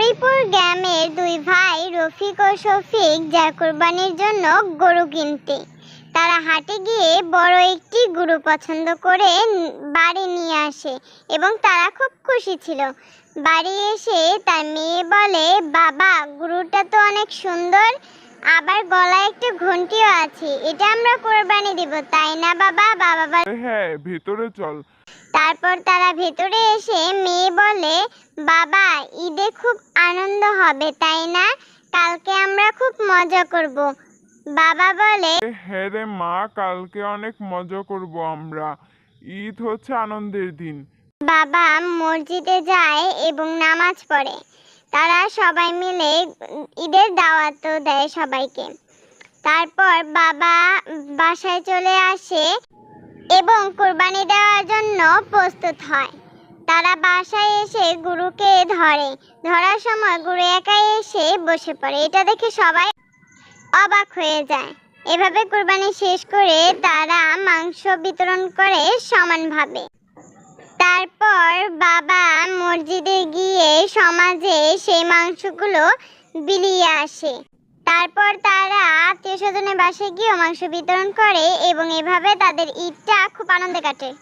হরিপুর গ্রামের দুই ভাই রফিক ও শফিক যায় কুরবানির জন্য গরু কিনতে। তারা হাটে গিয়ে বড় একটি গরু পছন্দ করে বাড়ি নিয়ে আসে এবং তারা খুব খুশি ছিল। বাড়ি এসে তার মেয়ে বলে, বাবা, গরুটা তো অনেক সুন্দর, আবার গলায় একটা ঘন্টিও আছে, এটা আমরা কোরবানি দিব, তাই না বাবা? বাবা বলে, হ্যাঁ, ভেতরে চল। তারপর তারা ভেতরে এসে মেয়ে বলে, বাবা, ঈদে খুব আনন্দ হবে, তাই না? কালকে আমরা খুব মজা করব। বাবা বলে, হ্যাঁ রে মা, কালকে অনেক মজা করব আমরা। ঈদ হচ্ছে আনন্দের দিন। বাবা মসজিদে যায় এবং নামাজ পড়ে। তারা সবাই মিলে ঈদের দাওয়াতও দেয় সবাইকে। তারপর বাবা বাসায় চলে আসে এবং কুরবানি দেওয়ার জন্য প্রস্তুত হয়। তারা বাসায় এসে গরুকে ধরার সময় গরু একাই এসে বসে পড়ে। এটা দেখে সবাই অবাক হয়ে যায়। এভাবে কুরবানি শেষ করে তারা মাংস বিতরণ করে সমানভাবে। তারপর বাবা মসজিদে গিয়ে সমাজে সেই মাংসগুলো বিলিয়ে আসে। তারপর তারা আত্মীয় স্বজনের বাসায় গিয়ে মাংস বিতরণ করে এবং এভাবে তাদের ঈদটা খুব আনন্দে কাটে।